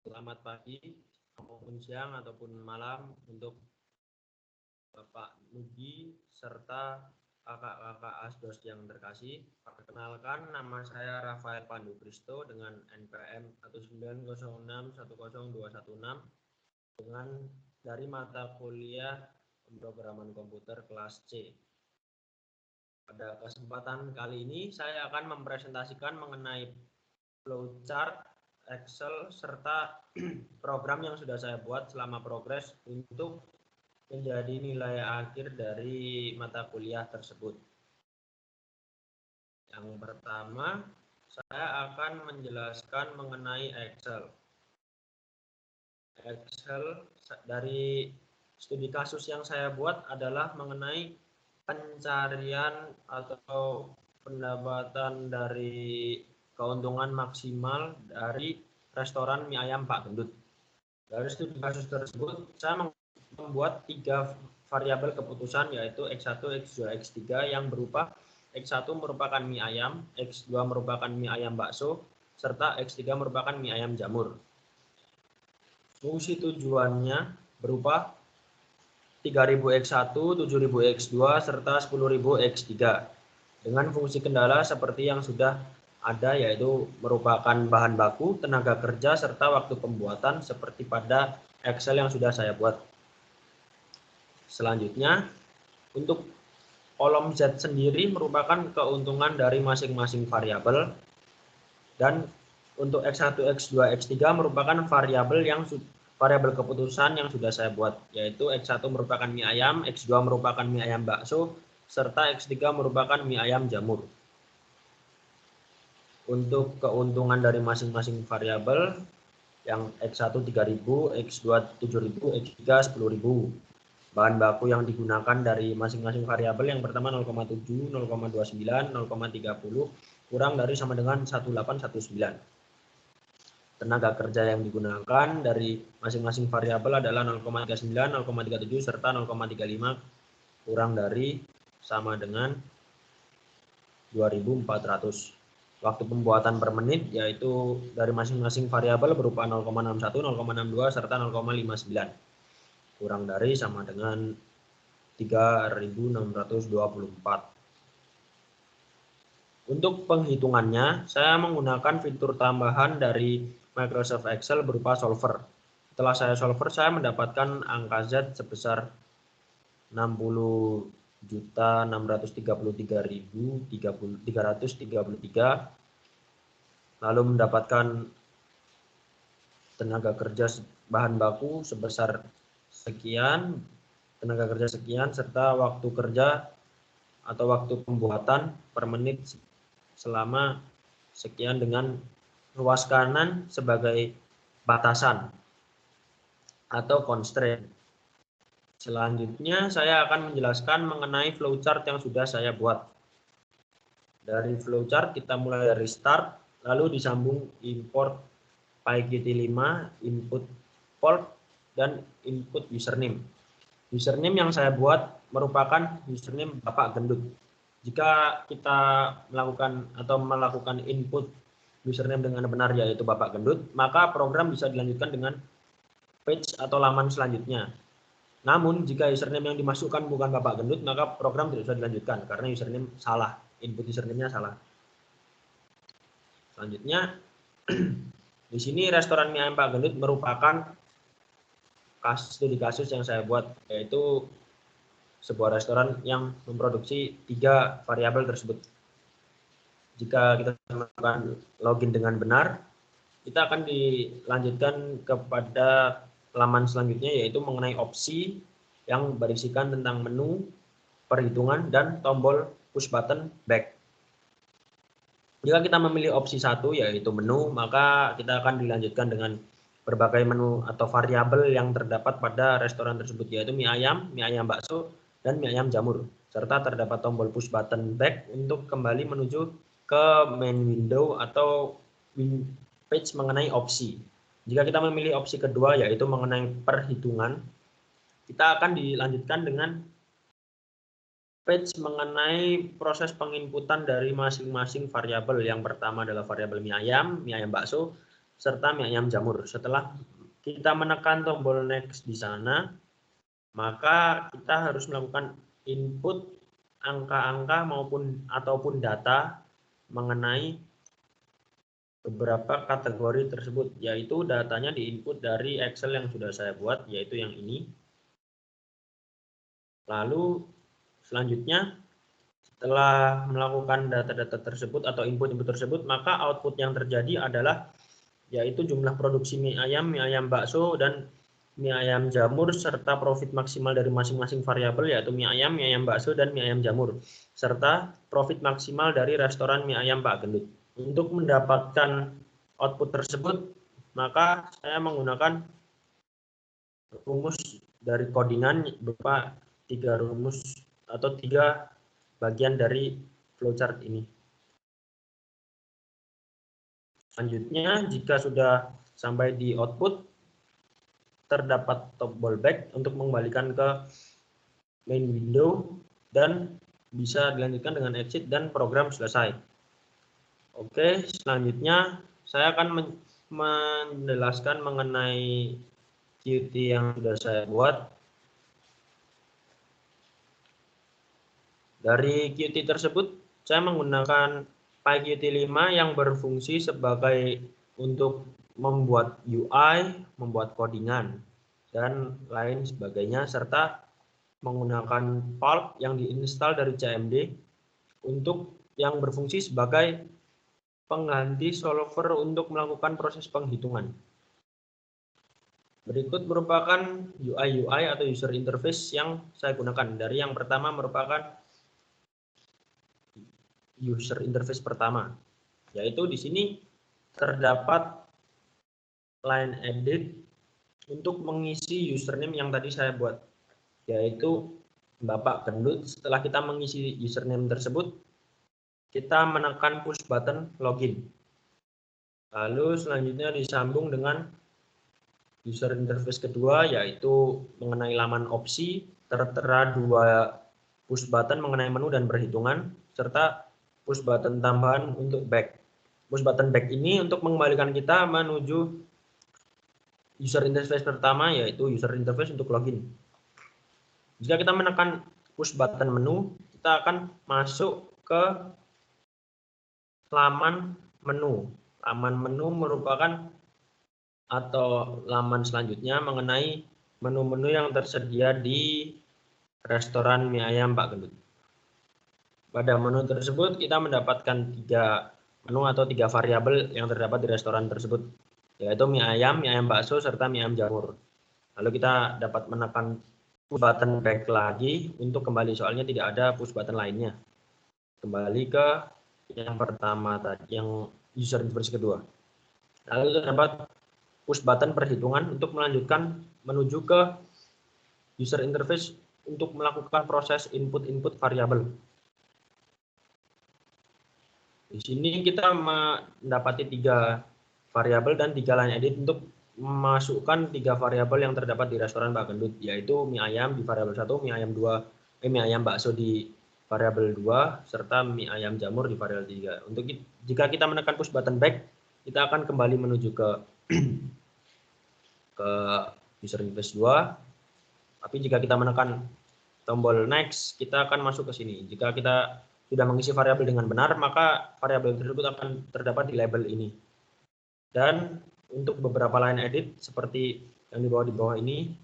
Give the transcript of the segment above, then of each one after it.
Selamat pagi maupun siang ataupun malam untuk Bapak Nugi serta kakak-kakak Asdos yang terkasih. Perkenalkan, nama saya Rafael Pandu Kristo dengan NPM 190610216 dengan dari mata kuliah pemrograman komputer kelas C. Pada kesempatan kali ini saya akan mempresentasikan mengenai flowchart, Excel, serta program yang sudah saya buat selama progres untuk menjadi nilai akhir dari mata kuliah tersebut. Yang pertama, saya akan menjelaskan mengenai Excel. Excel dari studi kasus yang saya buat adalah mengenai pencarian atau pendapatan dari keuntungan maksimal dari restoran mie ayam Pak Gendut. Dari studi kasus tersebut, saya membuat 3 variabel keputusan yaitu X1, X2, X3 yang berupa X1 merupakan mie ayam, X2 merupakan mie ayam bakso, serta X3 merupakan mie ayam jamur. Fungsi tujuannya berupa 3000 X1, 7000 X2, serta 10.000 X3 dengan fungsi kendala seperti yang sudah ada yaitu merupakan bahan baku, tenaga kerja, serta waktu pembuatan seperti pada Excel yang sudah saya buat. Selanjutnya, untuk kolom Z sendiri merupakan keuntungan dari masing-masing variabel dan untuk X1, X2, X3 merupakan variabel keputusan yang sudah saya buat, yaitu X1 merupakan mie ayam, X2 merupakan mie ayam bakso, serta X3 merupakan mie ayam jamur. Untuk keuntungan dari masing-masing variabel, yang X1 3.000, X2 7.000, X3 10.000. Bahan baku yang digunakan dari masing-masing variabel yang pertama 0,7, 0,29, 0,30 kurang dari sama dengan 1819. Tenaga kerja yang digunakan dari masing-masing variabel adalah 0,39, 0,37 serta 0,35 kurang dari sama dengan 2400. Waktu pembuatan per menit yaitu dari masing-masing variabel berupa 0,61, 0,62 serta 0,59 kurang dari sama dengan 3624. Untuk penghitungannya, saya menggunakan fitur tambahan dari Microsoft Excel berupa solver. Setelah saya solver, saya mendapatkan angka Z sebesar 60.633.333, lalu mendapatkan tenaga kerja bahan baku sebesar sekian, tenaga kerja sekian, serta waktu kerja atau waktu pembuatan per menit selama sekian dengan ruas kanan sebagai batasan atau constraint. Selanjutnya saya akan menjelaskan mengenai flowchart yang sudah saya buat. Dari flowchart kita mulai dari start, lalu disambung import PyGT5, input port, dan input username. Username yang saya buat merupakan username Bapak Gendut. Jika kita melakukan input username dengan benar yaitu Bapak Gendut, maka program bisa dilanjutkan dengan page atau laman selanjutnya. Namun jika username yang dimasukkan bukan Bapak Gendut, maka program tidak bisa dilanjutkan karena username salah, input username-nya salah. Selanjutnya, di sini restoran mie ayam Pak Gendut merupakan studi kasus yang saya buat, yaitu sebuah restoran yang memproduksi 3 variabel tersebut. Jika kita melakukan login dengan benar, kita akan dilanjutkan kepada laman selanjutnya yaitu mengenai opsi yang berisikan tentang menu, perhitungan, dan tombol push button back. Jika kita memilih opsi 1 yaitu menu, maka kita akan dilanjutkan dengan berbagai menu atau variabel yang terdapat pada restoran tersebut yaitu mie ayam bakso, dan mie ayam jamur, serta terdapat tombol push button back untuk kembali menuju ke main window atau page mengenai opsi. Jika kita memilih opsi kedua yaitu mengenai perhitungan, kita akan dilanjutkan dengan page mengenai proses penginputan dari masing-masing variabel. Yang pertama adalah variabel mie ayam bakso, serta mie ayam jamur. Setelah kita menekan tombol next di sana, maka kita harus melakukan input angka-angka ataupun data mengenai beberapa kategori tersebut, yaitu datanya diinput dari Excel yang sudah saya buat, yaitu yang ini. Lalu selanjutnya setelah melakukan data-data tersebut atau input-input tersebut, maka output yang terjadi adalah yaitu jumlah produksi mie ayam bakso, dan mie ayam jamur, serta profit maksimal dari masing-masing variabel, yaitu mie ayam bakso, dan mie ayam jamur, serta profit maksimal dari restoran mie ayam Pak Gendut. Untuk mendapatkan output tersebut, maka saya menggunakan rumus dari codingan berupa 3 rumus atau 3 bagian dari flowchart ini. Selanjutnya, jika sudah sampai di output, terdapat tombol back untuk mengembalikan ke main window dan bisa dilanjutkan dengan exit dan program selesai. Oke, selanjutnya saya akan menjelaskan mengenai Qt yang sudah saya buat. Dari Qt tersebut, saya menggunakan PyQt 5 yang berfungsi sebagai untuk membuat UI, membuat codingan, dan lain sebagainya, serta menggunakan Pulp yang diinstal dari CMD untuk yang berfungsi sebagai pengganti solver untuk melakukan proses penghitungan. Berikut merupakan UI atau user interface yang saya gunakan. Dari yang pertama merupakan user interface pertama, yaitu di sini terdapat line edit untuk mengisi username yang tadi saya buat, yaitu Bapak Gendut. Setelah kita mengisi username tersebut, kita menekan push button login. Lalu selanjutnya disambung dengan user interface kedua, yaitu mengenai laman opsi, tertera 2 push button mengenai menu dan perhitungan, serta push button tambahan untuk back. Push button back ini untuk mengembalikan kita menuju user interface pertama, yaitu user interface untuk login. Jika kita menekan push button menu, kita akan masuk ke laman menu. Laman menu merupakan atau laman selanjutnya mengenai menu-menu yang tersedia di restoran mie ayam Pak Gendut. Pada menu tersebut kita mendapatkan 3 menu atau 3 variabel yang terdapat di restoran tersebut, yaitu mie ayam bakso, serta mie ayam jamur. Lalu kita dapat menekan push button back lagi untuk kembali, soalnya tidak ada push button lainnya. Kembali ke yang pertama tadi, yang user interface kedua. Lalu terdapat push button perhitungan untuk melanjutkan menuju ke user interface untuk melakukan proses input variabel. Di sini kita mendapati 3 variabel dan 3 line edit untuk memasukkan 3 variabel yang terdapat di restoran Pak Gendut, yaitu mie ayam di variabel 1, mie ayam bakso di variabel 2, serta mie ayam jamur di variabel 3. Untuk jika kita menekan push button back, kita akan kembali menuju ke user interface 2. Tapi jika kita menekan tombol next, kita akan masuk ke sini. Jika kita sudah mengisi variabel dengan benar, maka variabel tersebut akan terdapat di label ini. Dan untuk beberapa line edit seperti yang di bawah ini,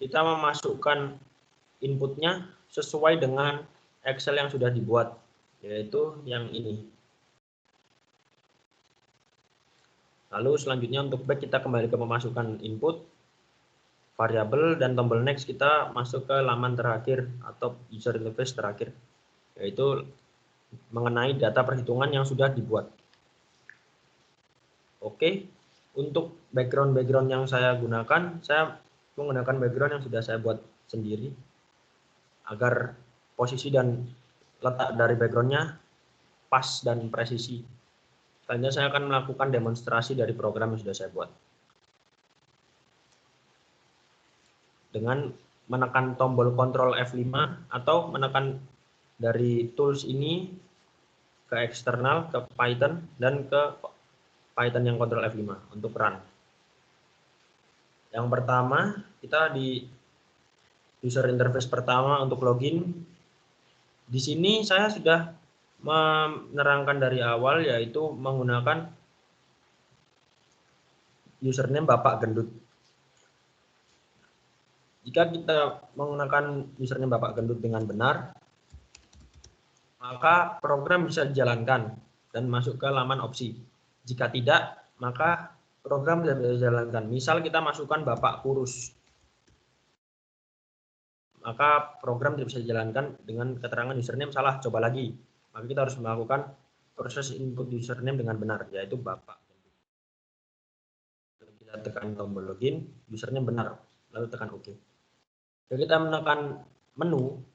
kita memasukkan inputnya sesuai dengan Excel yang sudah dibuat, yaitu yang ini. Lalu selanjutnya untuk back, kita kembali ke memasukkan input variabel, dan tombol next kita masuk ke laman terakhir atau user interface terakhir, yaitu mengenai data perhitungan yang sudah dibuat. Oke, untuk background yang saya gunakan, saya menggunakan background yang sudah saya buat sendiri agar posisi dan letak dari backgroundnya pas dan presisi. Selanjutnya saya akan melakukan demonstrasi dari program yang sudah saya buat. Dengan menekan tombol Ctrl F5 atau menekan dari tools ini ke eksternal, ke Python, dan ke Python yang Ctrl F5 untuk run. Yang pertama, kita di user interface pertama untuk login. Di sini saya sudah menerangkan dari awal, yaitu menggunakan username Bapak Gendut. Jika kita menggunakan username Bapak Gendut dengan benar, maka program bisa dijalankan dan masuk ke laman opsi. Jika tidak, maka program tidak bisa dijalankan. Misal kita masukkan Bapak Kurus, maka program tidak bisa dijalankan dengan keterangan username salah. Coba lagi, maka kita harus melakukan proses input username dengan benar, yaitu Bapak. Kita tekan tombol login, username benar, lalu tekan OK. Jika kita menekan menu,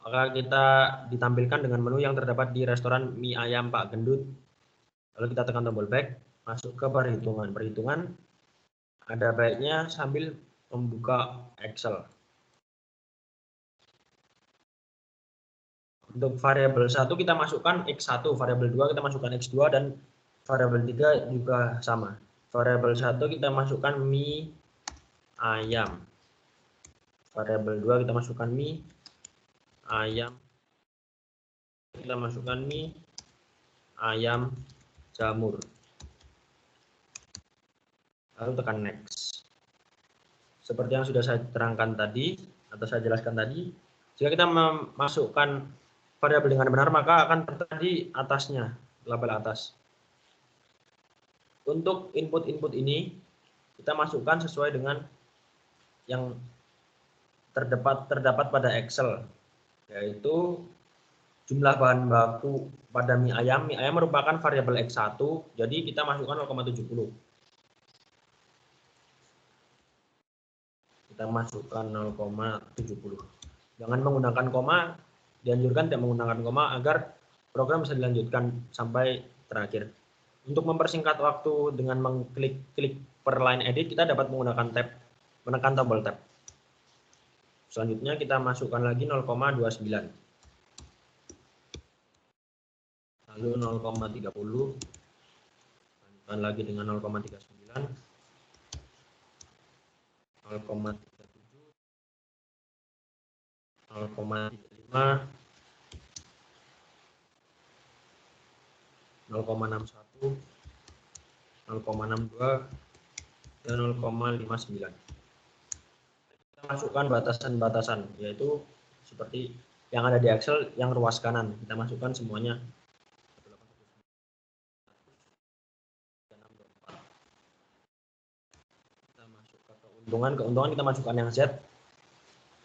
maka kita ditampilkan dengan menu yang terdapat di restoran mie ayam Pak Gendut. Lalu kita tekan tombol back, masuk ke perhitungan. Perhitungan ada baiknya sambil membuka Excel. Untuk variabel 1 kita masukkan X1, variabel 2 kita masukkan X2, dan variabel 3 juga sama. Variabel 1 kita masukkan mie ayam. Variabel 2 kita masukkan mie ayam. Kita masukkan mie ayam jamur. Lalu tekan next. Seperti yang sudah saya terangkan tadi, atau saya jelaskan tadi, jika kita memasukkan variabel dengan benar, maka akan tertera di atasnya, label atas. Untuk input-input ini, kita masukkan sesuai dengan yang terdapat pada Excel, yaitu jumlah bahan baku pada mie ayam. Mie ayam merupakan variabel X1, jadi kita masukkan 0,70. Kita masukkan 0,70. Jangan menggunakan koma, dianjurkan tidak menggunakan koma agar program bisa dilanjutkan sampai terakhir. Untuk mempersingkat waktu dengan mengklik per line edit, kita dapat menggunakan tab, menekan tombol tab. Selanjutnya kita masukkan lagi 0,29. Lalu 0,30. Lanjutkan lagi dengan 0,39. 0,37. 0,35, 0,61, 0,62, dan 0,59. Kita masukkan batasan-batasan, yaitu seperti yang ada di Excel yang ruas kanan. Kita masukkan semuanya. Kita masuk ke keuntungan kita masukkan yang Z,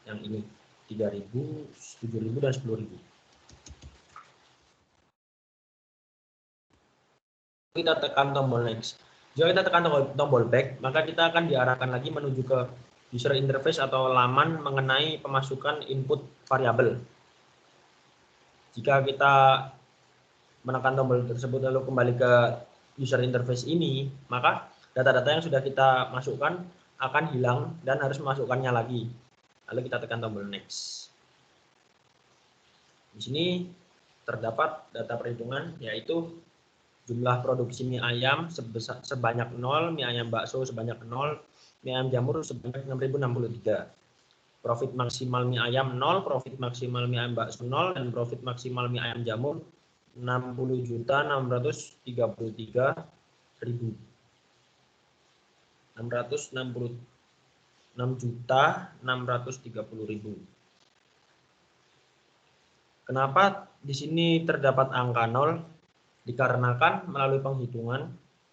yang ini 3.000, 7.000, dan 10.000. Kita tekan tombol next. Jika kita tekan tombol back, maka kita akan diarahkan lagi menuju ke user interface atau laman mengenai pemasukan input variabel. Jika kita menekan tombol tersebut lalu kembali ke user interface ini, maka data-data yang sudah kita masukkan akan hilang dan harus memasukkannya lagi. Lalu kita tekan tombol next. Di sini terdapat data perhitungan, yaitu jumlah produksi mie ayam sebanyak 0, mie ayam bakso sebanyak 0, mie ayam jamur sebanyak 6.063. Profit maksimal mie ayam 0, profit maksimal mie ayam bakso 0, dan profit maksimal mie ayam jamur 60.633.000. 666.630.000. Kenapa di sini terdapat angka 0? Dikarenakan melalui penghitungan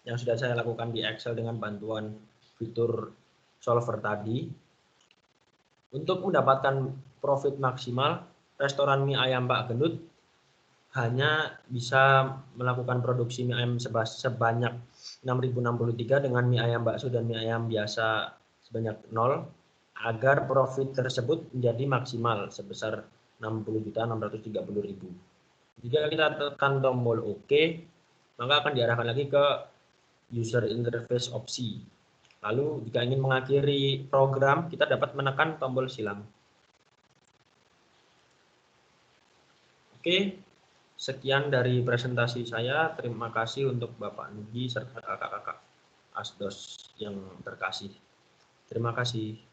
yang sudah saya lakukan di Excel dengan bantuan fitur solver tadi, untuk mendapatkan profit maksimal, restoran mie ayam Pak Gendut hanya bisa melakukan produksi mie ayam sebanyak 6.063 dengan mie ayam bakso dan mie ayam biasa sebanyak 0, agar profit tersebut menjadi maksimal sebesar 60.630.000. Jika kita tekan tombol OK, maka akan diarahkan lagi ke user interface opsi. Lalu jika ingin mengakhiri program, kita dapat menekan tombol silang. Oke, Sekian dari presentasi saya. Terima kasih untuk Bapak Nugi serta kakak-kakak Asdos yang terkasih. Terima kasih.